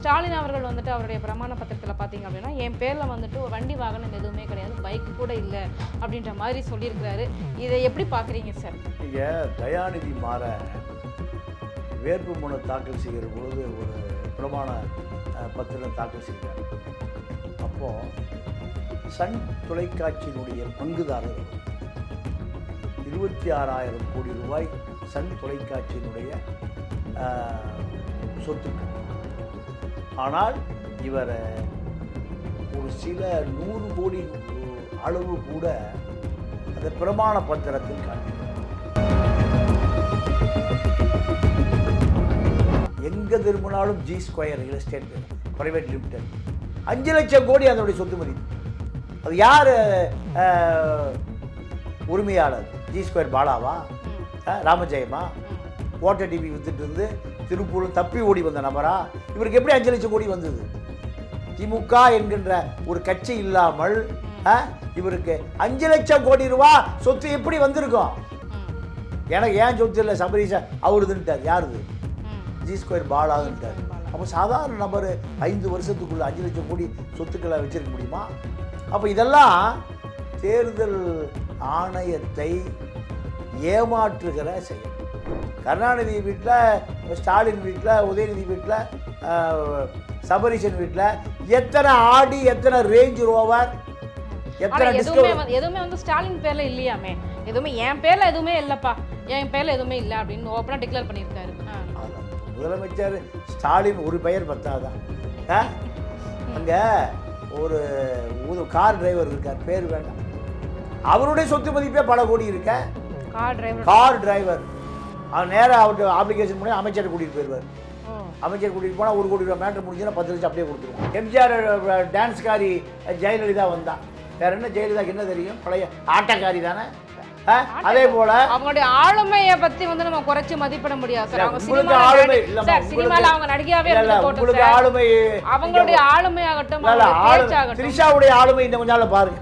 ஸ்டாலின் அவர்கள் வந்துட்டு அவருடைய பிரமாண பத்திரத்தில் பார்த்தீங்க அப்படின்னா என் பேரில் வந்துட்டு ஒரு வண்டி வாகனம் எதுவுமே கிடையாது, பைக் கூட இல்லை அப்படின்ற மாதிரி சொல்லியிருக்கிறாரு. இதை எப்படி பார்க்குறீங்க சார்? நீங்கள் தயாநிதி மாற வேட்பு மனு தாக்கல் செய்கிற பொழுது ஒரு பிரமாண பத்திரம் தாக்கல் செய்கிறார். அப்போது சன் தொலைக்காட்சியினுடைய பங்குதாரர் 26,000 கோடி ரூபாய் சன் தொலைக்காட்சியினுடைய சொத்துக்கள். ஆனால் இவர் ஒரு சில 100 கோடி அளவு கூட அந்த பிரமாண பத்திரத்தில் காண்பிக்கிறார். எங்கே திரும்பினாலும் G square real estate private limited 5 லட்சம் கோடி அதனுடைய சொத்து மதிப்பு. அது யார் உரிமையாளர்? ஜி ஸ்கொயர் பாலாவா, ராமஜெயமா? ஓட்டர் டிவி வித்துட்டு இருந்து திருப்பூர் தப்பி ஓடி வந்த நபரா? இவருக்கு எப்படி 5 லட்சம் கோடி வந்தது? திமுக என்கின்ற ஒரு கட்சி இல்லாமல் இவருக்கு 5 லட்சம் கோடி ரூபா சொத்து எப்படி வந்திருக்கும்? எனக்கு ஏன் சொத்து இல்லை, சபரீஷா அவருதுன்ட்டார். யாருது? ஜி ஸ்கொயர் பாலாதுன்ட்டார். அப்போ சாதாரண நபர் 5 வருஷத்துக்குள்ள 5 லட்சம் கோடி சொத்துக்களை வச்சிருக்க முடியுமா? அப்போ இதெல்லாம் தேர்தல் ஆணையத்தை ஏமாற்றுகிற செயல். கருணாநிதி வீட்டில், ஸ்டாலின் வீட்டில், உதயநிதி வீட்டில், சபரீஷன் வீட்டில் எத்தனை ஆடி, எத்தனை ரேஞ்ச் ரோவர், எத்தனை எதுவுமே வந்து ஸ்டாலின் பேர்ல இல்லையாமே. எதுவுமே என் பேர்ல எதுவுமே இல்லப்பா, என் பேர்ல எதுவுமே இல்லை அப்படின்னு ஓப்பனா டிக்ளேர் பண்ணியிருக்காரு. முதலமைச்சர் ஸ்டாலின் ஒரு பெயர் பத்தாதான். அங்கே ஒரு கார் டிரைவர் இருக்கார், பேர் வேண்டாம், அவருடைய சொத்து மதிப்பே பல கோடி இருக்க. கார் டிரைவர் அவர் நேராக அவர்கிட்ட அப்ளிகேஷன் பண்ணி அமைச்சரை கூட்டிகிட்டு போயிடுவார். அமைச்சர் கூட்டிகிட்டு போனால் 1 கோடி ரூபா மேட்ரு முடிஞ்சுன்னா 10 லட்சம் அப்படியே கொடுத்துருவோம். எம்ஜிஆர் டான்ஸ்காரி ஜெயலலிதா வந்தா, வேற என்ன ஜெயலலிதாக்கு என்ன தெரியும்? பழைய ஆட்டக்காரி தானே. அதே போல அவங்களுடைய ஆளுமையை பத்தி வந்து நம்ம குறைச்சு மதிப்பிட முடியாது சார். அவங்க சினிமால அவங்க நடிகையாவே உங்களுக்கு ஆளுமை, அவங்களுடைய ஆளுமையாகட்டும், திரிஷாவுடைய ஆளுமை இந்த கொஞ்ச நாள்ல பாருங்க.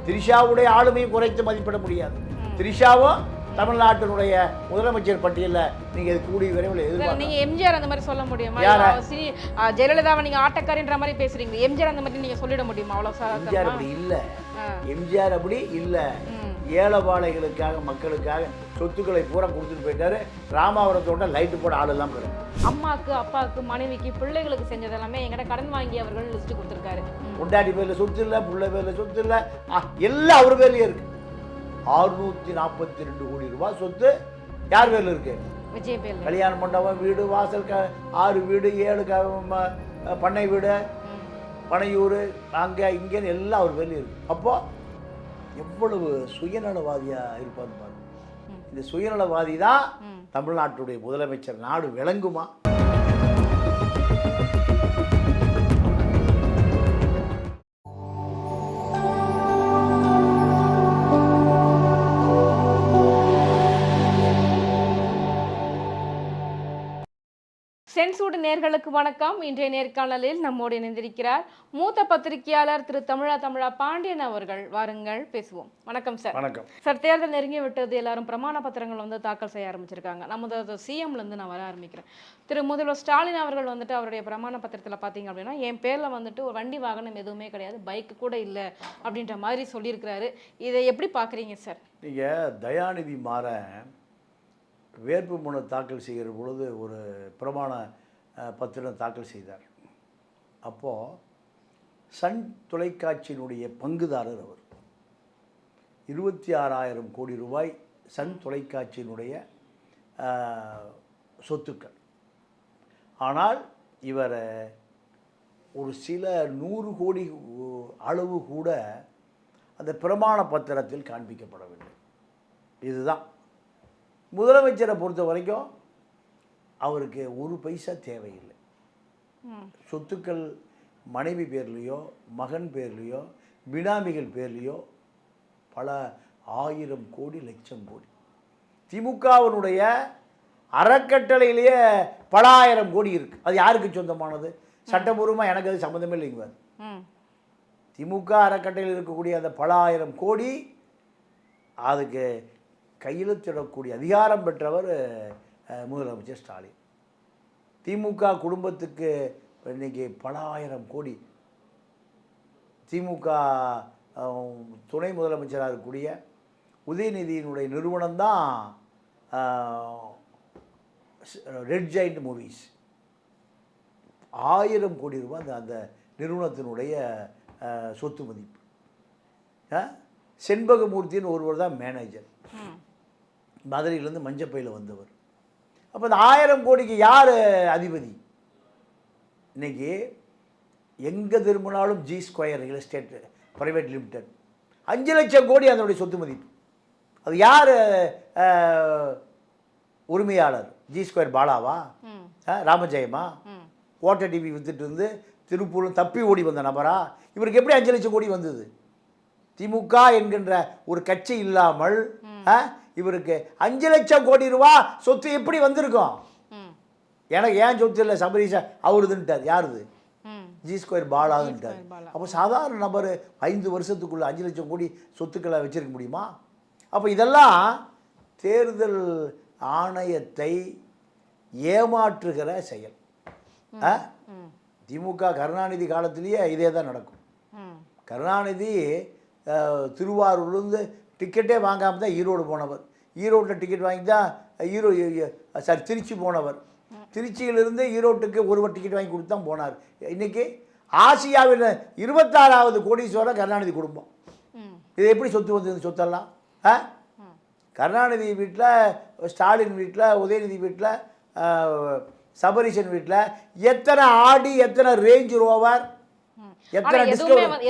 திரிஷாவுடைய ஆளுமையை குறைத்து மதிப்பிட முடியாது. திரிஷாவும் தமிழ்நாட்டினுடைய முதலமைச்சர் பட்டியலில் நீங்க கூடிய விரைவில் எதிர்பார்க்க. நீங்க எம்ஜிஆர் அந்த மாதிரி சொல்ல முடியுமா? ஜெயலலிதாவை நீங்க ஆட்டக்காரின்ற மாதிரி பேசுறீங்க, எம்ஜிஆர் அந்த மாதிரி நீங்க சொல்லிட முடியுமா? அவ்வளவு எம்ஜிஆர் அப்படி இல்ல, எம்ஜிஆர் அப்படி இல்ல. ஏழைபாளைகளுக்காக, மக்களுக்காக சொத்துக்களை பூரா கொடுத்துட்டு போயிட்டாரு. ராமாவரத்தோட லைட்டு போட ஆள் எல்லாம் போயிடும். அம்மாக்கு, அப்பாவுக்கு, மனைவிக்கு, பிள்ளைகளுக்கு செஞ்சது எல்லாமே எங்கிட்ட கடன் வாங்கி அவர்கள் லிஸ்ட் கொடுத்துருக்காரு. பொண்டாட்டி பேர்ல சொத்து இல்லை, பிள்ளை பேர்ல சொத்து இல்லை, எல்லாம் அவர் பேர்லயே இருக்கு. 642 கோடி ரூபாய் சொத்து யார் பேர்ல இருக்கு? விஜய் பேர்ல. கல்யாண மண்டபம், வீடு, வாசல், 6 வீடு, 7 பண்ணை வீடு, பனையூர், அங்கே இங்கேன்னு எல்லாம் அவர் பேர்ல இருக்கு. அப்போ எவ்வளவு சுயநலவாதியா இருப்பார் பாருங்க. இந்த சுயநலவாதி தான் தமிழ்நாட்டுடைய முதலமைச்சர். நாடு விளங்குமா? சென்சூடு நேர்களுக்கு வணக்கம். இன்றைய நேர்காணலில் நம்மோடு இணைந்திருக்கிறார் மூத்த பத்திரிகையாளர் திரு தமிழா பாண்டியன் அவர்கள். வாருங்கள் பேசுவோம். வணக்கம் சார். வணக்கம் சார். தேர்தல் நெருங்கி விட்டது, எல்லாரும் பிரமாண பத்திரங்கள் வந்து தாக்கல் செய்ய ஆரம்பிச்சிருக்காங்க. நம்ம சிஎம்ல இருந்து நான் வர ஆரம்பிக்கிறேன். திரு முதல்வர் ஸ்டாலின் அவர்கள் வந்துட்டு அவருடைய பிரமாண பத்திரத்தில் பார்த்தீங்க அப்படின்னா என் பேர்ல வந்துட்டு ஒரு வண்டி வாகனம் எதுவுமே கிடையாது, பைக் கூட இல்லை அப்படின்ற மாதிரி சொல்லியிருக்கிறாரு. இதை எப்படி பார்க்குறீங்க சார்? நீங்கள் தயாநிதி மாற வேட்பு மனு தாக்கல் செய்கிற பொழுது ஒரு பிரமாண பத்திரம் தாக்கல் செய்தார். அப்போது சன் தொலைக்காட்சியினுடைய பங்குதாரர் அவர். 26,000 கோடி ரூபாய் சன் தொலைக்காட்சியினுடைய சொத்துக்கள். ஆனால் இவர் ஒரு சில 100 கோடி அளவு கூட அந்த பிரமாண பத்திரத்தில் காண்பிக்கப்படவில்லை. இதுதான் முதலமைச்சரை பொறுத்த வரைக்கும் அவருக்கு ஒரு பைசா தேவையில்லை. சொத்துக்கள் மனைவி பேர்லேயோ, மகன் பேர்லேயோ, பினாமிகள் பேர்லேயோ பல 1000 கோடி, லட்சம் கோடி. திமுகவினுடைய அறக்கட்டளையிலேயே பல 1000 கோடி இருக்குது. அது யாருக்கு சொந்தமானது? சட்டபூர்வமாக எனக்கு அது சம்மந்தமே இல்லைங்க. திமுக அறக்கட்டளையில் இருக்கக்கூடிய அந்த பல 1000 கோடி அதுக்கு கையெழுத்திடக்கூடிய அதிகாரம் பெற்றவர் முதலமைச்சர் ஸ்டாலின். திமுக குடும்பத்துக்கு இன்னைக்கு பல ஆயிரம் கோடி திமுக துணை முதலமைச்சராக இருக்கக்கூடிய உதயநிதியினுடைய நிறுவனம் தான் ரெட் ஜெயண்ட் மூவிஸ். 1000 கோடி ரூபாய் அந்த நிறுவனத்தினுடைய சொத்து மதிப்பு. செண்பகமூர்த்தின்னு ஒருவர் தான் மேனேஜர், மதுரையிலேருந்து மஞ்சப்பையில் வந்தவர். அப்போ இந்த 1000 கோடிக்கு யார் அதிபதி? இன்றைக்கி எங்கே திரும்பினாலும் G square real estate private limited 5 லட்சம் கோடி அதனுடைய சொத்து மதிப்பு. அது யார் உரிமையாளர்? ஜி ஸ்கொயர் பாலாவா, ராமஜெயமா, ஓட்டர் டிவி வித்துட்டு இருந்து திருப்பூரும் தப்பி ஓடி வந்த நபரா? இவருக்கு எப்படி 5 லட்சம் கோடி வந்தது? திமுக என்கின்ற ஒரு கட்சி இல்லாமல் இவருக்கு 5 லட்சம் கோடி ரூபா சொத்து எப்படி வந்திருக்கும்? எனக்கு ஏன் சொத்து இல்லை, சபரீஷா அவருதுன்ட்டார். யாருது? ஜி ஸ்கொயர் பாலாதுன்ட்டார். அப்போ சாதாரண நபர் 5 வருஷத்துக்குள்ள 5 லட்சம் கோடி சொத்துக்களை வச்சிருக்க முடியுமா? அப்போ இதெல்லாம் தேர்தல் ஆணையத்தை ஏமாற்றுகிற செயல். திமுக கருணாநிதி காலத்திலேயே இதே தான் நடக்கும். கருணாநிதி திருவாரூர்லேருந்து டிக்கெட்டே வாங்காமல் தான் ஈரோடு போனவர். ஈரோட்டில் டிக்கெட் வாங்கி தான் திருச்சி போனவர். திருச்சியிலிருந்து ஈரோட்டுக்கு ஒருவர் டிக்கெட் வாங்கி கொடுத்து தான் போனார். இன்றைக்கி ஆசியாவில் 26வது கோடீஸ்வரர் கருணாநிதி குடும்பம். இது எப்படி சொத்து வந்தது? சொத்தெல்லாம் கருணாநிதி வீட்டில், ஸ்டாலின் வீட்டில், உதயநிதி வீட்டில், சபரீஷன் வீட்டில் எத்தனை ஆடி, எத்தனை ரேஞ்ச் ரோவர், எத்தனை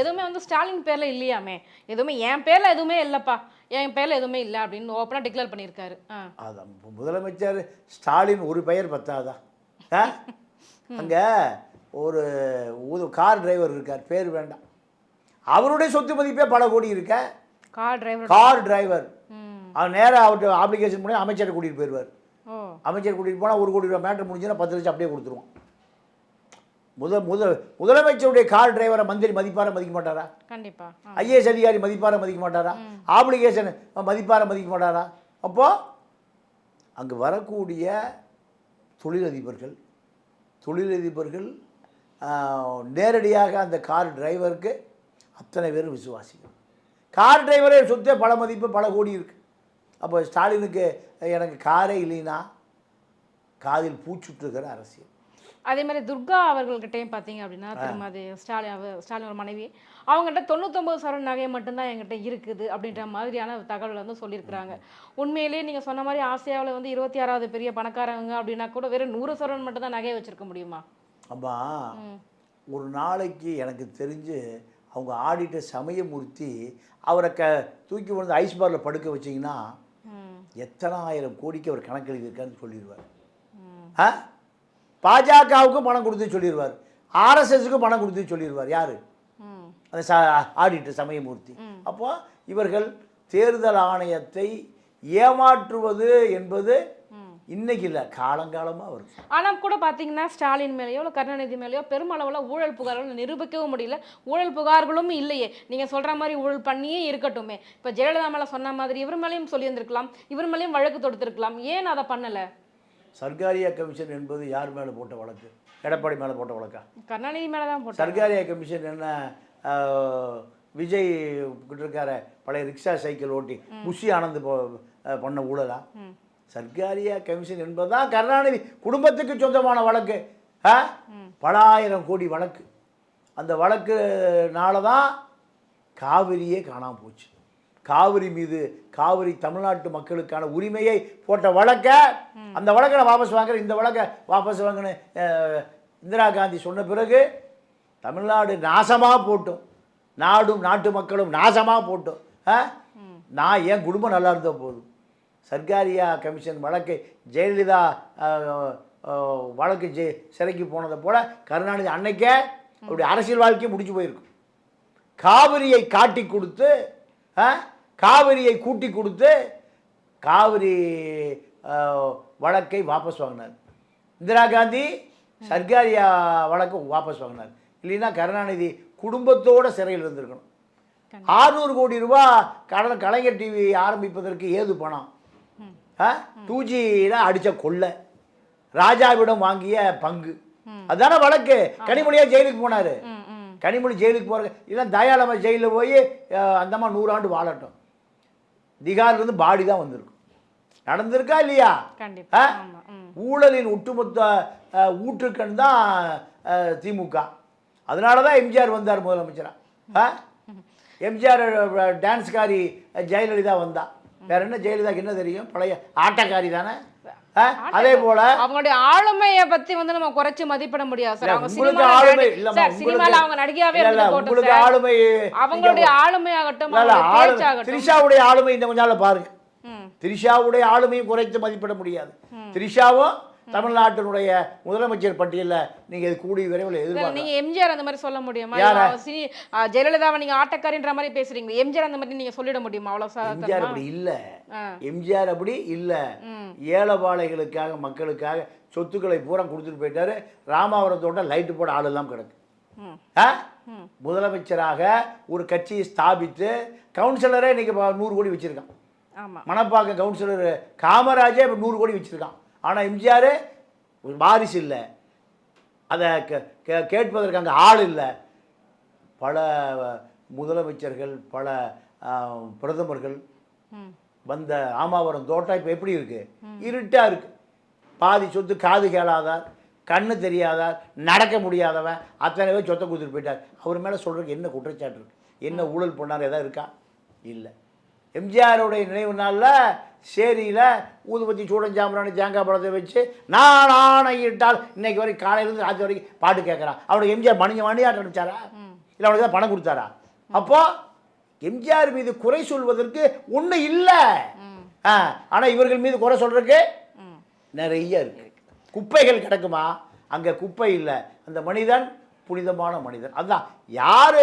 எதுவுமே வந்து ஸ்டாலின் பேர்ல இல்லையாமே. எதுவுமே என் பேர்ல எதுவுமே இல்லப்பா, என் பேர்ல எதுவுமே இல்லை அப்படின்னு ஓப்பனாக டிக்ளேர் பண்ணியிருக்காரு. அதான் முதலமைச்சர் ஸ்டாலின் ஒரு பெயர் பத்தாதா? அங்கே ஒரு கார் டிரைவர் இருக்கார், பேர் வேண்டாம், அவருடைய சொத்து மதிப்பே பல கோடி இருக்க. கார் டிரைவர் அவர் நேராக அவர்கிட்ட அப்ளிகேஷன் பண்ணி அமைச்சரை கூட்டிகிட்டு போயிடுவார். அமைச்சர் கூட்டிகிட்டு போனால் 1 கோடி ரூபா மேட்ரு முடிஞ்சுன்னா 10 லட்சம் அப்படியே கொடுத்துருவோம். முதலமைச்சருடைய கார் டிரைவரை மந்திரி மதிப்பார மதிக்க மாட்டாரா? கண்டிப்பா. ஐஏஎஸ் அதிகாரி மதிப்பார மதிக்க மாட்டாரா? ஆப்ளிகேஷன் மதிப்பார மதிக்க மாட்டாரா? அப்போ அங்கு வரக்கூடிய தொழிலதிபர்கள் நேரடியாக அந்த கார் டிரைவருக்கு அத்தனை பேரும் விசுவாசிகள். கார் டிரைவரே சொத்தே பல மதிப்பு, பல கோடி இருக்குது. அப்போ ஸ்டாலினுக்கு எனக்கு காரே இல்லைன்னா காதில் பூச்சுட்டுருக்கிற அரசியல். அதே மாதிரி துர்கா அவர்கள்கிட்டையும் பார்த்தீங்க அப்படின்னா, திருமதி ஸ்டாலின் ஒரு மனைவி, அவங்ககிட்ட 99 சவரன் நகை மட்டும்தான் என்கிட்ட இருக்குது அப்படின்ற மாதிரியான தகவல் வந்து சொல்லியிருக்கிறாங்க. உண்மையிலேயே நீங்கள் சொன்ன மாதிரி ஆசியாவில் வந்து 26வது பெரிய பணக்காரங்க அப்படின்னா கூட வெறும் 100 சவரன் மட்டும் தான் நகையை வச்சிருக்க முடியுமா? அப்பா ஒரு நாளைக்கு எனக்கு தெரிஞ்சு அவங்க ஆடிட்டர் சமயமூர்த்தி அவரை தூக்கி வந்து ஐஸ் பாரில் படுக்க வச்சிங்கன்னா எத்தனை ஆயிரம் கோடிக்கு அவர் கணக்கு எழுதியிருக்காருன்னு சொல்லிடுவார். பாஜகவுக்கும் பணம் கொடுத்து சொல்லிடுவார், ஆர்எஸ்எஸ்க்கும் பணம் கொடுத்து சொல்லிடுவார். யார்? அந்த ஆடிட்டர் சமயமூர்த்தி. அப்போ இவர்கள் தேர்தல் ஆணையத்தை ஏமாற்றுவது என்பது இன்னைக்கு இல்லை, காலங்காலமாக வரும். ஆனால் கூட பார்த்தீங்கன்னா ஸ்டாலின் மேலேயோ இல்லை கருணாநிதி மேலேயோ பெருமளவில் ஊழல் புகார்கள் நிரூபிக்கவும் முடியல. ஊழல் புகார்களும் இல்லையே. நீங்கள் சொல்கிற மாதிரி ஊழல் பண்ணியே இருக்கட்டுமே. இப்போ ஜெயலலிதா மேலே சொன்ன மாதிரி இவர் மேலேயும் சொல்லியிருந்திருக்கலாம், இவர் மேலேயும் வழக்கு தொடுத்திருக்கலாம். ஏன் அதை பண்ணலை? சர்க்காரியா கமிஷன் என்பது யார் மேலே போட்ட வழக்கு? எடப்பாடி மேலே போட்ட வழக்கா? கருணாநிதி மேலே தான் போட்ட. சர்க்காரியா கமிஷன் என்ன? விஜய் கிட்ட இருக்கார பழைய ரிக்ஷா சைக்கிள் ஓட்டி புஷி ஆனந்த் பண்ண ஊழலா? சர்க்காரியா கமிஷன் என்பதுதான் கருணாநிதி குடும்பத்துக்கு சொந்தமான வழக்கு. பல ஆயிரம் கோடி வழக்கு. அந்த வழக்குனால தான் காவிரியே காணாமல் போச்சு. காவிரி மீது, காவிரி தமிழ்நாட்டு மக்களுக்கான உரிமையை போட்ட வழக்கை, அந்த வழக்கை நான் வாபஸ் வாங்குறேன், இந்த வழக்கை வாபஸ் வாங்கினு இந்திரா காந்தி சொன்ன பிறகு தமிழ்நாடு நாசமாக போட்டோம், நாடும் நாட்டு மக்களும் நாசமாக போட்டோம். நான் என் குடும்பம் நல்லா இருந்தால் போதும். சர்க்காரியா கமிஷன் வழக்கை ஜெயலலிதா வழக்கு சிறைக்கு போனதை போல கருணாநிதி அன்னைக்கே அவருடைய அரசியல் வாழ்க்கையை முடிச்சு போயிருக்கும். காவிரியை காட்டி கொடுத்து, காவிரியை கூட்டி கொடுத்து காவிரி வழக்கை வாபஸ் வாங்கினார். இந்திரா காந்தி சர்க்காரியா வழக்கை வாபஸ் வாங்கினார். இல்லைன்னா கருணாநிதி குடும்பத்தோட சிறையில் இருந்திருக்கணும். 600 கோடி ரூபா கலைஞர் டிவி ஆரம்பிப்பதற்கு ஏது பணம்? 2Gயில் அடித்த கொள்ளை, ராஜாவிடம் வாங்கிய பங்கு, அதான வழக்கு. கனிமொழியா ஜெயிலுக்கு போனாரு. ம், ம். கனிமொழி ஜெயிலுக்கு போற இல்லை தயாளமா ஜெயிலில் போய் அந்த அம்மா 100 ஆண்டு வாழட்டும். திகார்லேருந்து பாடி தான் வந்திருக்கும். நடந்திருக்கா இல்லையா? கண்டிப்பா. ஆமா. ம். ஊழலின் ஒட்டுமொத்த ஊற்றுக்கண் தான் திமுக. அதனால தான் எம்ஜிஆர் வந்தார் முதலமைச்சரா. எம்ஜிஆர் டான்ஸ்காரி ஜெயலலிதா வந்தா. வேற என்ன ஜெயலலிதாக்கு என்ன தெரியும்? பழைய ஆட்டக்காரி தானே. அதே போல அவங்களுடைய ஆளுமையை பத்தி வந்து நம்ம குறைச்சு மதிப்பிட முடியாது சார். அவங்க உங்களுக்கு ஆளுமை இல்லம்மா. சினிமால அவங்க நடிகையாவே இருந்து போட்டோம் உங்களுக்கு சார். ஆளுமை அவங்களுடைய ஆளுமை ஆகட்டும், அவங்களுடைய பேச்சாகட்டும். திரிஷாவுடைய ஆளுமை இந்த கொஞ்ச நாள்ல பாருங்க. ம். திரிஷாவுடைய ஆளுமையும் குறைத்து மதிப்பிட முடியாது. திரிஷாவும் தமிழ்நாட்டினுடைய முதலமைச்சர் பட்டியலில் நீங்க இது கூடி விரைவில் எதிர்பார்க்க. நீங்க எம்ஜிஆர் அந்த மாதிரி சொல்ல முடியுமா? ஜெயலலிதாவை நீங்க ஆட்டக்காரின்ற மாதிரி பேசுறீங்க. எம்ஜிஆர் அந்த மாதிரி நீங்க சொல்லிட முடியுமா? அவ்வளவு எம்ஜிஆர் அப்படி இல்ல. எம்ஜிஆர் அப்படி இல்ல. ஏழைபாளைகளுக்காக மக்களுக்காக சொத்துக்களை பூரா கொடுத்துட்டு போயிட்டாரு. ராமாவரத்தோட லைட்டு போட ஆள் எல்லாம் கிடக்கு. முதலமைச்சராக ஒரு கட்சியை ஸ்தாபித்து கவுன்சிலரே இன்னைக்கு 100 கோடி வச்சிருக்கான். மணப்பாக்கம் கவுன்சிலர் காமராஜே 100 கோடி வச்சிருக்கான். ஆனால் எம்ஜிஆர் வாரிசு இல்லை, அதை கேட்பதற்கு அங்கே ஆள் இல்லை. பல முதலமைச்சர்கள், பல பிரதமர்கள் வந்த ராமாவரம் தோட்டம் இப்போ எப்படி இருக்கு? இருட்டாக இருக்கு. பாதி சொத்து காது கேளாதார், கண்ணு தெரியாதார், நடக்க முடியாதவன் அத்தனை பேர் சொத்தை கொடுத்துட்டு போயிட்டார். அவர் மேலே சொல்கிறதுக்கு என்ன குற்றச்சாட்டு இருக்கு? என்ன ஊழல் பண்ணார்? எதாவது இருக்கா? இல்லை. எம்ஜிஆருடைய நினைவு நாளில் சேரியில் ஊதுபத்தி சூடஞ்சாம்பராணி தேங்காய் பழத்தை வச்சு நான் ஆணையிட்டால் இன்னைக்கு வரைக்கும் காலையிலேருந்து ராத்திரி வரைக்கும் பாட்டு கேட்குறான். அவனுக்கு எம்ஜிஆர் மணியாட்டம் அனுப்பிச்சாரா? இல்லை அவனுக்கு தான் பணம் கொடுத்தாரா? அப்போ எம்ஜிஆர் மீது குறை சொல்வதற்கு ஒன்றும் இல்லை. ஆனால் இவர்கள் மீது குறை சொல்றதுக்கு நிறைய இருக்கு. குப்பைகள் கிடக்குமா? அங்கே குப்பை இல்லை. அந்த மனிதன் புனிதமான மனிதன். அதுதான் யார்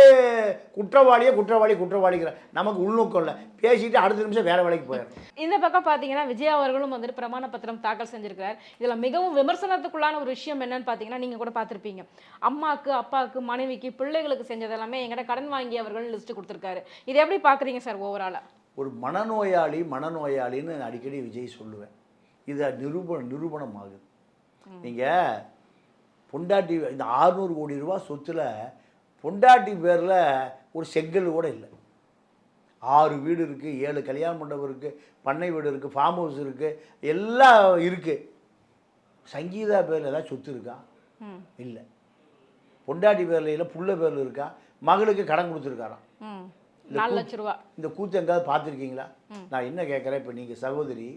குற்றவாளிங்கிற நமக்கு உள்நோக்கம் இல்லை. பேசிட்டு அடுத்த நிமிஷம் வேற வேலைக்கு போயிடும். இந்த பக்கம் பார்த்தீங்கன்னா விஜய் அவர்களும் வந்துட்டு பிரமாண பத்திரம் தாக்கல் செஞ்சிருக்கிறார். இதில் மிகவும் விமர்சனத்துக்குள்ளான ஒரு விஷயம் என்னன்னு பார்த்தீங்கன்னா, நீங்கள் கூட பார்த்துருப்பீங்க, அம்மாவுக்கு, அப்பாவுக்கு, மனைவிக்கு, பிள்ளைகளுக்கு செஞ்சது எல்லாமே எங்கிட்ட கடன் வாங்கி அவர்கள் லிஸ்ட் கொடுத்துருக்காரு. இதை எப்படி பார்க்குறீங்க சார் ஓவராலாக? ஒரு மனநோயாளின்னு அடிக்கடி விஜய் சொல்லுவேன். இது நிரூபணம் ஆகுது. நீங்கள் பொண்டாட்டி இந்த 600 கோடி ரூபா சொத்தில் பொண்டாட்டி பேரில் ஒரு செங்கல் கூட இல்லை. 6 வீடு இருக்குது, 7 கல்யாண மண்டபம் இருக்குது, பண்ணை வீடு இருக்குது, ஃபார்ம் ஹவுஸ் இருக்குது, எல்லாம் இருக்குது. சங்கீதா பேரில் ஏதாவது சொத்து இருக்கா? இல்லை. பொண்டாட்டி பேரில் இல்லை, புள்ள பேரில் இருக்கா? மகளுக்கு கடன் கொடுத்துருக்காராம் 4 லட்ச ரூபா. இந்த கூத்து எங்காவது பார்த்துருக்கீங்களா? நான் என்ன கேட்குறேன், இப்போ நீங்கள் சகோதரி,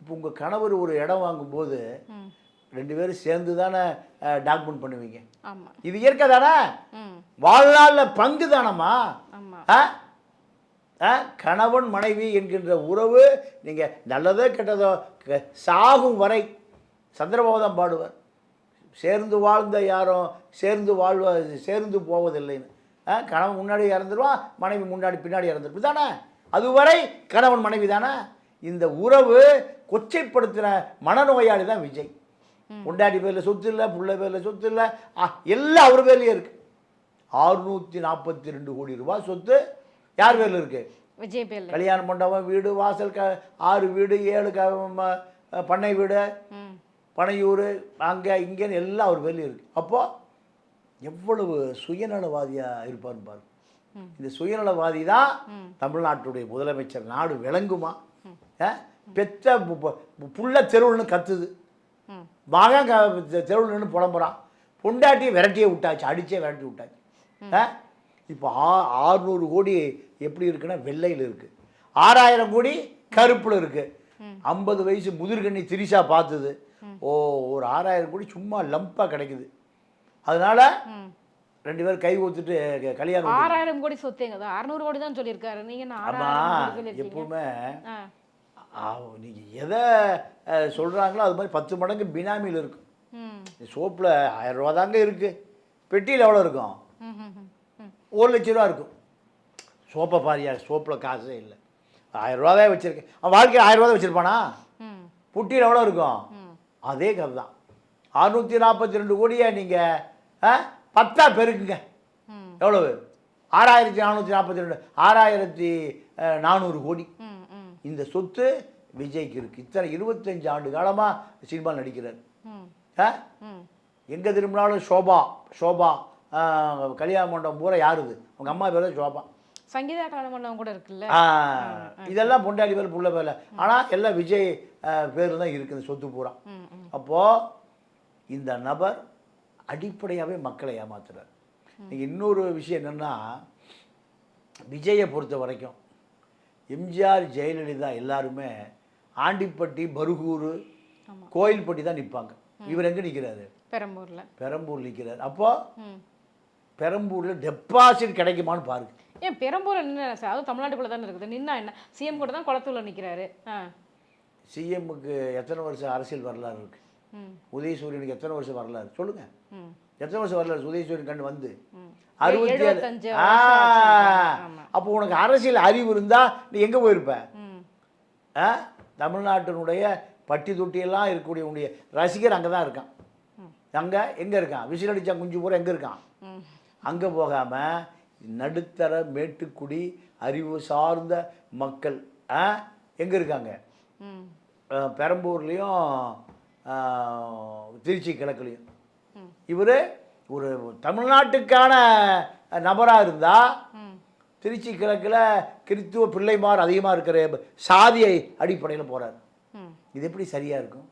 இப்போ உங்கள் கணவர் ஒரு இடம் வாங்கும்போது 2 பேரும் சேர்ந்து தானே டாக்குமெண்ட் பண்ணுவீங்க. இது இயற்கை தானே? வாழ்நாளில் பங்கு தானம்மா. கணவன் மனைவி என்கின்ற உறவு நீங்கள் நல்லதோ கெட்டதோ சாகும் வரை சந்திரபாபு தான் பாடுவார், சேர்ந்து வாழ்ந்த யாரும் சேர்ந்து போவதில்லைன்னு. கணவன் முன்னாடி இறந்துருவான், மனைவி முன்னாடி பின்னாடி இறந்துருப்பு தானே. அதுவரை கணவன் மனைவி தானே. இந்த உறவு கொச்சைப்படுத்தின மனநோயாளி தான் விஜய். பொண்டாட்டி பேரில் சொத்து இல்லை, புள்ள பேரில் சொத்து இல்லை, எல்லாம் அவர் பேர்லேயே இருக்கு. 642 கோடி ரூபாய் சொத்து யார் பேரில் இருக்கு? விஜய் பேரில். கல்யாண மண்டபம், வீடு வாசல், 6 வீடு, 7 பண்ணை வீடு, பனையூர், அங்கே இங்கேன்னு எல்லாம் அவர் பேர்லேயும் இருக்கு. அப்போ எவ்வளவு சுயநலவாதியாக இருப்பார்னு பாரு. இந்த சுயநலவாதி தான் தமிழ்நாட்டுடைய முதலமைச்சர். நாடு விளங்குமா? பெத்த புள்ள தெருவுன்னு கத்துது, மகன் தெருவில் நின்று புலம்புறான், பொண்டாட்டியை விரட்டியே விட்டாச்சு, அடித்தே விரட்டி விட்டாச்சு. இப்போ 600 கோடி எப்படி இருக்குன்னா வெள்ளையில் இருக்குது, 6000 கோடி கருப்பில் இருக்குது. 50 வயசு முதிர்கண்ணி திரிஷா பார்த்தது. ஒரு 6000 கோடி சும்மா லம்பாக கிடைக்குது. அதனால 2 பேரும் கை ஊத்துட்டு கல்யாணம். 6000 கோடி சொத்துங்க, 600 கோடி தான் சொல்லியிருக்காரு. நீங்கள் எப்பவுமே நீங்கள் எதை சொல்கிறாங்களோ அது மாதிரி 10 மடங்கு பினாமியில் இருக்கும். சோப்பில் 1000 ரூபா தாங்க இருக்குது, பெட்டியில் எவ்வளோ இருக்கும்? 1 லட்ச ரூபா இருக்கும். சோப்பை பாரியா, சோப்பில் காசே இல்லை, 1000 ரூபா தான் வச்சுருக்கேன். அவன் வாழ்க்கையில் 1000 ரூபா தான் வச்சுருப்பானா? புட்டியில் எவ்வளோ இருக்கும்? அதே கதை தான். 642 கோடியை நீங்கள் 10ஆ பெருக்குங்க, எவ்வளவு? 6442, 6400 கோடி. இந்த சொத்து விஜய்க்கு இருக்கு. இத்தனை 25 ஆண்டு காலமாக சினிமா நடிக்கிறார். எங்கே திரும்பினாலும் ஷோபா கல்யாண மண்டபம் பூரா யாருது உங்கள் அம்மா பேர் தான் ஷோபா. சங்கீதா கல்யாண மண்டபம் கூட இருக்குல்ல. இதெல்லாம் பொண்டாடி பேர் புள்ள பேர்ல, ஆனால் எல்லாம் விஜய் பேர் தான் இருக்குது சொத்து பூரா. அப்போது இந்த நபர் அடிப்படையாகவே மக்களை ஏமாத்துறார். நீங்கள் இன்னொரு விஷயம் என்னென்னா, விஜயை பொறுத்த வரைக்கும் எம்ஜிஆர் ஜெயலலிதா எல்லாருமே ஆண்டிப்பட்டி பருகூர் கோயில்பட்டி தான் நிற்பாங்க. இவர் எங்கே நிற்கிறாரு? பெரம்பூர் நிற்கிறார். அப்போது பெரம்பூரில் டெபாசிட் கிடைக்குமான்னு பாருங்க. ஏன் பெரம்பூர் என்ன சார், அதுவும் தமிழ்நாட்டுக்குள்ளே தானே இருக்குது, நின்னா என்ன? சிஎம் கூட தான் குளத்தூரில் நிற்கிறாரு. சிஎம்முக்கு எத்தனை வருஷம் அரசியல் வரலாறு இருக்குது? உதயசூரியனுக்கு எத்தனை வருஷம் வரலாறு சொல்லுங்க? எத்தனை வருஷம் வரலாறு உதயசூரியன் கண்டு வந்து? 67. அப்போ உனக்கு அரசியல் அறிவு இருந்தா நீ எங்கே போயிருப்ப? தமிழ்நாட்டினுடைய பட்டி தொட்டியெல்லாம் இருக்கக்கூடிய உன்னுடைய ரசிகர் அங்கே தான் இருக்கான். அங்கே எங்கே இருக்கான்? விசில் அடித்தா குஞ்சு பூரா எங்கே இருக்கான்? அங்கே போகாமல் நடுத்தர மேட்டுக்குடி அறிவு சார்ந்த மக்கள் எங்கே இருக்காங்க? பெரம்பூர்லேயும் திருச்சி கிழக்குலையும். இவர் ஒரு தமிழ்நாட்டுக்கான நபராக இருந்தால் திருச்சி கிழக்கில் கிறித்துவ பிள்ளைமார் அதிகமாக இருக்கிற சாதியை அடிப்படையில் போகிறார். இது எப்படி சரியாக இருக்கும்?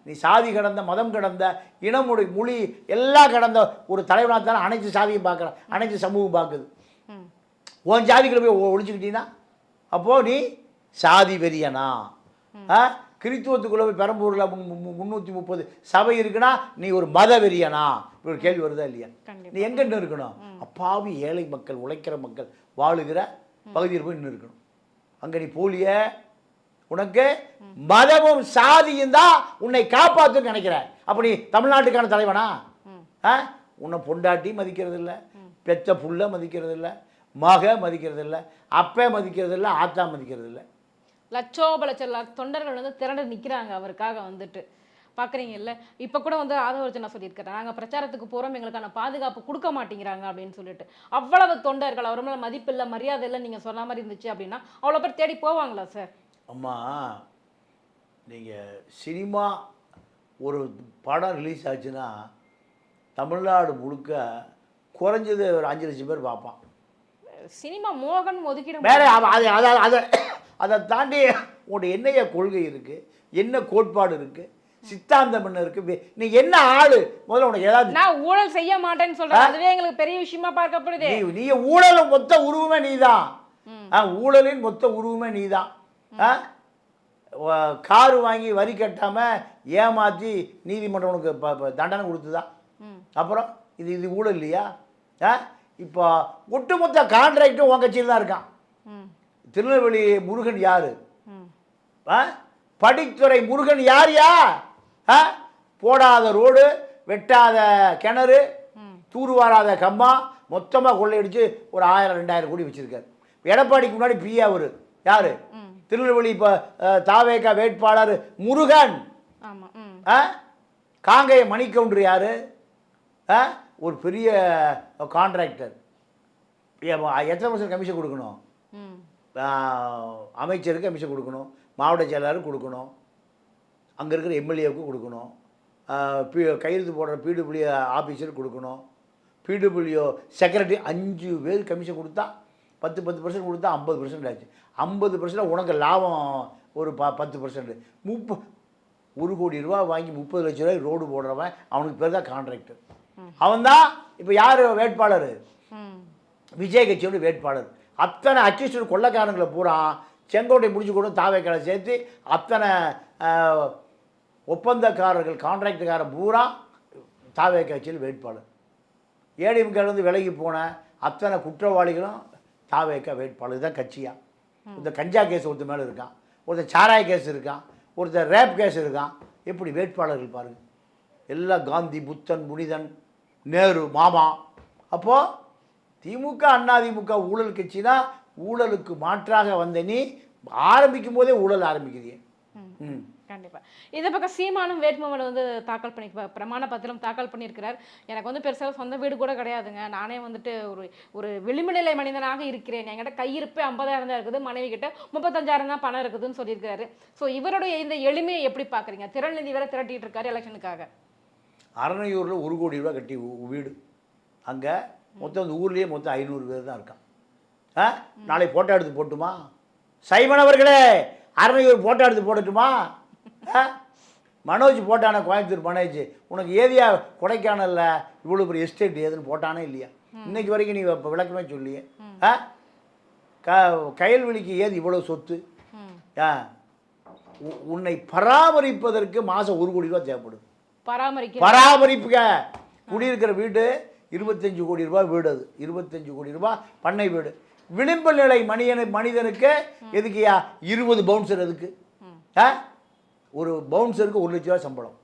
நீ சாதி கடந்த மதம் கடந்த இனமுறை மொழி எல்லாம் கடந்த ஒரு தலைவனாக தானே அனைத்து சாதியும் பார்க்குற, அனைத்து சமூகம் பார்க்குது. உன் ஜாதிக்குள்ள போய் ஒழிச்சுக்கிட்டீங்கன்னா அப்போது நீ சாதி வெறியனா? கிறித்துவத்துக்குள்ளே போய் பெரம்பூரில் 330 சபை இருக்குன்னா நீ ஒரு மத வெறியனா? இப்படி ஒரு கேள்வி வருதா இல்லையா? நீ எங்கே இருக்கணும்? அப்பாவி ஏழை மக்கள் உழைக்கிற மக்கள் வாழுகிற பகுதியில் போய் நின்று இருக்கணும். அங்கே நீ போலிய உனக்கு மதமும் சாதியும் தான் உன்னை காப்பாற்றுன்னு நினைக்கிற. அப்போ நீ தமிழ்நாட்டுக்கான தலைவனா? உன்னை பொண்டாட்டி மதிக்கிறது இல்லை, பெத்த புள்ள மதிக்கிறது இல்லை, மக மதிக்கிறது இல்லை, அப்பே மதிக்கிறது இல்லை, ஆத்தா மதிக்கிறது இல்லை. லட்சோப தொண்டர்கள் வந்து திரண்டு நிற்கிறாங்க அவருக்காக வந்துட்டு. பார்க்குறீங்கல்ல, இப்போ கூட வந்து ஆதவர்ஜனா சொல்லியிருக்கிறேன், நாங்கள் பிரச்சாரத்துக்கு போகிறோம், எங்களுக்கான பாதுகாப்பு கொடுக்க மாட்டேங்கிறாங்க அப்படின்னு சொல்லிட்டு. அவ்வளவு தொண்டர்கள் அவர் மேலே மதிப்பில்லை மரியாதை இல்லை நீங்கள் சொன்ன மாதிரி இருந்துச்சு அப்படின்னா அவ்வளோ பேர் தேடி போவாங்களா சார்? அம்மா, நீங்கள் சினிமா ஒரு படம் ரிலீஸ் ஆச்சுன்னா தமிழ்நாடு முழுக்க குறைஞ்சது ஒரு 5 லட்சம் பேர் பார்ப்பான். சினிமா மோகன் ஒதுக்கிடும் வேற அதை தாண்டி உங்களுடைய என்னைய கொள்கை இருக்குது, என்ன கோட்பாடு இருக்குது, சித்தாந்தம் என்ன இருக்குது, நீ என்ன ஆளு? முதல்ல உனக்கு ஏதாவது நான் ஊழல் செய்ய மாட்டேன்னு சொல்கிறேன், அதுவே எங்களுக்கு பெரிய விஷயமா பார்க்கப்படுது. நீ ஊழல் மொத்த உருவமே நீதான். ஊழலின் மொத்த உருவமே நீதான். காரு வாங்கி வரி கட்டாமல் ஏமாற்றி நீதிமன்றம் உனக்கு தண்டனை கொடுத்துதான். அப்புறம் இது ஊழல் இல்லையா? இப்போ ஒட்டுமொத்த கான்ட்ராக்டும் உன் கட்சியில் தான் இருக்கான். திருநெல்வேலி முருகன் யாரு? படித்துறை முருகன் யார்? போடாத ரோடு, வெட்டாத கிணறு, தூர்வாராத கம்மா மொத்தமாக கொள்ளையடிச்சு ஒரு 1000-2000 கோடி வச்சிருக்காரு. எடப்பாடிக்கு முன்னாடி பிரியா அவர் யாரு? திருநெல்வேலி இப்போ தாவேகா வேட்பாளர் முருகன். காங்கேய மணிக்கவுண்டர் யாரு? ஒரு பெரிய கான்ட்ராக்டர். எத்தனை வருஷம் கமிஷன் கொடுக்கணும்? அமைச்சருக்கு கமிஷன் கொடுக்கணும், மாவட்ட செயலாளருக்கு கொடுக்கணும், அங்கே இருக்கிற எம்எல்ஏவுக்கு கொடுக்கணும், கையெழுத்து போடுற பிடபிள்யூ ஆஃபீஸருக்கு கொடுக்கணும், பிடபிள்யூ செக்ரட்டரி 5 பேர் கமிஷன் கொடுத்தா 10% கொடுத்தா 50% ஆச்சு. 50% உனக்கு லாபம் ஒரு 10%. 1 கோடி ரூபா வாங்கி 30 லட்ச ரூபாய் ரோடு போடுறவன் அவனுக்கு பேர் தான் கான்ட்ராக்டர். அவன் தான் இப்போ யார் வேட்பாளர்? விஜய் கட்சியோட வேட்பாளர். அத்தனை அக்யூஸ்ட் கொள்ளக்காரங்களை பூரா செங்கோட்டை முடிச்சு கூட தாவேக்காரை சேர்த்து அத்தனை ஒப்பந்தக்காரர்கள் கான்ட்ராக்டுக்காரர் பூரா தாவே கட்சியில் வேட்பாளர். ஏடிஎம்கேலேருந்து விலகி போன அத்தனை குற்றவாளிகளும் தாவேக்கா வேட்பாளர் தான் கட்சியாக. ஒருத்தர் கஞ்சா கேஸ் ஒருத்தர் மேலே இருக்கான், ஒருத்தர் சாராய கேஸ் இருக்கான், ஒருத்தர் ரேப் கேஸ் இருக்கான். எப்படி வேட்பாளர்கள் பாருங்கள், எல்லாம் காந்தி, புத்தன், புனிதன், நேரு, மாமா. அப்போது திமுக அதிமுக ஊழல் கட்சினா ஊழலுக்கு மாற்றாக வந்த நீ ஆரம்பிக்கும் போதே ஊழல் ஆரம்பிக்கிறீங்க. கண்டிப்பாக. இதை பக்கம் சீமானும் வேட்புமனு வந்து தாக்கல் பண்ணி பிரமாண பத்திரம் தாக்கல் பண்ணியிருக்கிறார். எனக்கு வந்து பெருசாக சொந்த வீடு கூட கிடையாதுங்க, நானே வந்துட்டு ஒரு விளிம்புநிலை மனிதனாக இருக்கிறேன், என்கிட்ட கையிருப்பே 50,000 தான் இருக்குது, மனைவி கிட்ட 35,000 தான் பணம் இருக்குதுன்னு சொல்லியிருக்காரு. ஸோ இவருடைய இந்த எளிமையை எப்படி பார்க்குறீங்க? திரள் நிதி வேற திரட்டிட்டு இருக்காரு எலெக்ஷனுக்காக. அரணையூரில் 1 கோடி ரூபா கட்டி வீடு. அங்கே மொத்தம் அந்த ஊர்லேயே மொத்தம் 500 பேர் தான் இருக்கான். நாளை ஃபோட்டோ எடுத்து போட்டுமா? சைமன் அவர்களே, அரணையூர் ஃபோட்டோ எடுத்து போடட்டுமா? மனோஜ் போட்டானே, கோயம்புத்தூர் மனோஜ், உனக்கு ஏரியா கொடைக்கானல்ல இவ்வளோ பெரிய எஸ்டேட் ஏதுன்னு போட்டானே இல்லையா? இன்னைக்கு வரைக்கும் நீ இப்போ விளக்கமே சொல்லியே. கயல்வெளிக்கு ஏது இவ்வளோ சொத்து? உன்னை பராமரிப்பதற்கு மாதம் 1 கோடி ரூபா தேவைப்படுது. பராமரிப்புக்க குடியிருக்கிற வீடு 25 கோடி ரூபாய் வீடு. அது 25 கோடி ரூபாய் பண்ணை வீடு. விளிம்பு நிலை மனிதனுக்கு எதுக்குயா 20 பவுன்சர்? எதுக்கு? ஒரு பவுன்சருக்கு 1 லட்ச ரூபா சம்பளம்.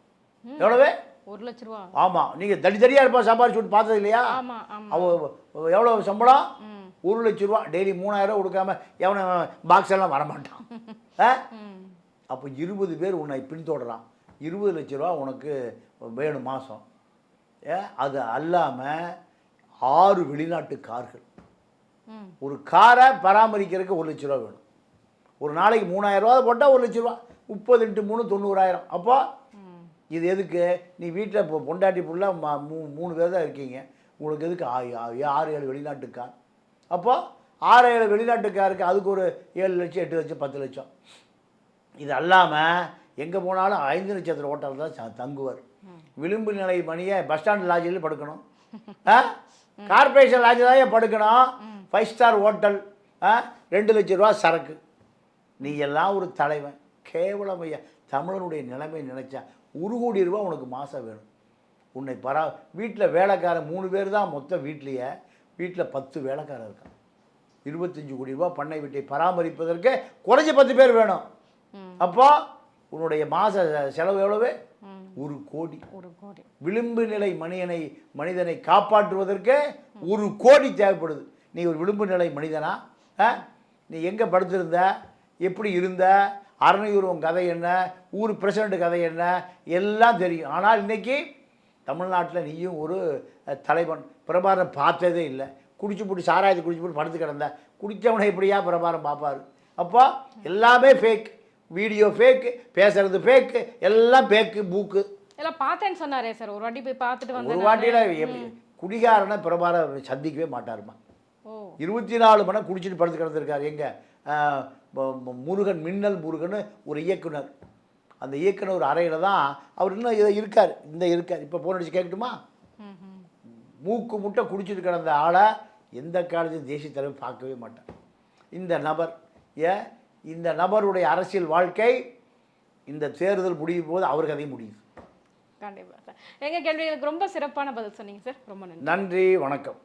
எவ்வளவு? 1 லட்ச ரூபா. ஆமாம், நீங்கள் தடியா இருப்பா சம்பாரிச்சு விட்டு பார்த்தது இல்லையா? எவ்வளோ சம்பளம்? 1 லட்ச ரூபா. டெய்லி 3000 ரூபா கொடுக்காம எவனை பாக்ஸ் எல்லாம் வரமாட்டான். அப்போ 20 பேர் உன்னை பின்தொடரான். 20 லட்ச ரூபா உனக்கு வேணும் மாதம். அது அல்லாமல் 6 வெளிநாட்டு கார்கள். ஒரு காரை பராமரிக்கிறதுக்கு 1 லட்ச ரூபா வேணும். ஒரு நாளைக்கு 3000 ரூபா போட்டால் 1 லட்ச ரூபா. 30 × 3 90,000. அப்போ இது எதுக்கு? நீ வீட்டில் இப்போ பொண்டாட்டி புள்ள 3 பேர் தான் இருக்கீங்க. உங்களுக்கு எதுக்கு 6-7 வெளிநாட்டு கார்? அப்போ 6-7 வெளிநாட்டு காருக்கு அதுக்கு ஒரு 7 லட்சம் 8 லட்சம் 10 லட்சம். இது அல்லாமல் எங்கே போனாலும் 5 நட்சத்திர ஹோட்டல் தான் தங்குவார். விளிம்பு நிலை மணியை பஸ் ஸ்டாண்ட் லாட்ஜில் படுக்கணும். கார்பரேஷன் லாட்ஜ் தான் படுக்கணும். 5 ஸ்டார் ஹோட்டல், 2 லட்ச ரூபா சரக்கு. நீ எல்லாம் ஒரு தலைவன். கேவலம் ஐயா. தமிழனுடைய நிலைமை நினைச்சா 1 கோடி ரூபா உனக்கு மாதம் வேணும். உன்னை வீட்டில் வேலைக்காரன் 3 பேர் தான் மொத்தம். வீட்டில் 10 வேலைக்காரன் இருக்கான். 25 கோடி ரூபா பண்ணை வீட்டை பராமரிப்பதற்கு குறைஞ்ச 10 பேர் வேணும். அப்போ உன்னுடைய மாத செலவு எவ்வளவு? 1 கோடி. விளிம்பு நிலை மனிதனை காப்பாற்றுவதற்கு 1 கோடி தேவைப்படுது. நீ ஒரு விளிம்பு நிலை மனிதனா? நீ எங்கே படுத்திருந்த, எப்படி இருந்த, அரணையூர் உன் கதை என்ன, ஊர் பிரசிடண்ட் கதை என்ன, எல்லாம் தெரியும். ஆனால் இன்றைக்கி தமிழ்நாட்டில் நீயும் ஒரு தலைவன். பிரபாகரன் பார்த்ததே இல்லை. குடிச்சு போட்டு சாராயத்தை குடிச்சு போட்டு படுத்து கிடந்த. குடித்தவனை எப்படியா பிரபாகரன் பார்ப்பார்? அப்போ எல்லாமே ஃபேக். வீடியோ ஃபேக்கு, பேசுறது ஃபேக்கு, எல்லாம் ஃபேக்கு பூக்கு. எல்லாம் பார்த்தேன்னு சொன்னாரே சார். ஒரு வாட்டி போய் பார்த்துட்டு வந்து ஒரு வாட்டியில் குடிகாரனை பிரபாகரன் சந்திக்கவே மாட்டாருமா. 24 மணி நேரம் குடிச்சிட்டு படுத்து கிடந்திருக்காரு. எங்கே? முருகன், மின்னல் முருகன் ஒரு இயக்குனர். அந்த இயக்குனர் ஒரு அறையில் தான் அவர் இன்னும் இருக்கார். இருக்கார். இப்போ போன் அடிச்சு கேட்கட்டுமா? மூக்கு முட்டை குடிச்சிட்டு கிடந்த ஆளை எந்த காலத்தையும் தேசிய தலைவர் பார்க்கவே மாட்டார். இந்த நபர் இந்த நபருடைய அரசியல் வாழ்க்கை இந்த தேர்தல் முடியும் போது அவர் கதையும் முடியுது. கண்டிப்பாக சார். எங்கள் கேள்விகளுக்கு ரொம்ப சிறப்பான பதில் சொன்னீங்க சார். ரொம்ப நன்றி. நன்றி, வணக்கம்.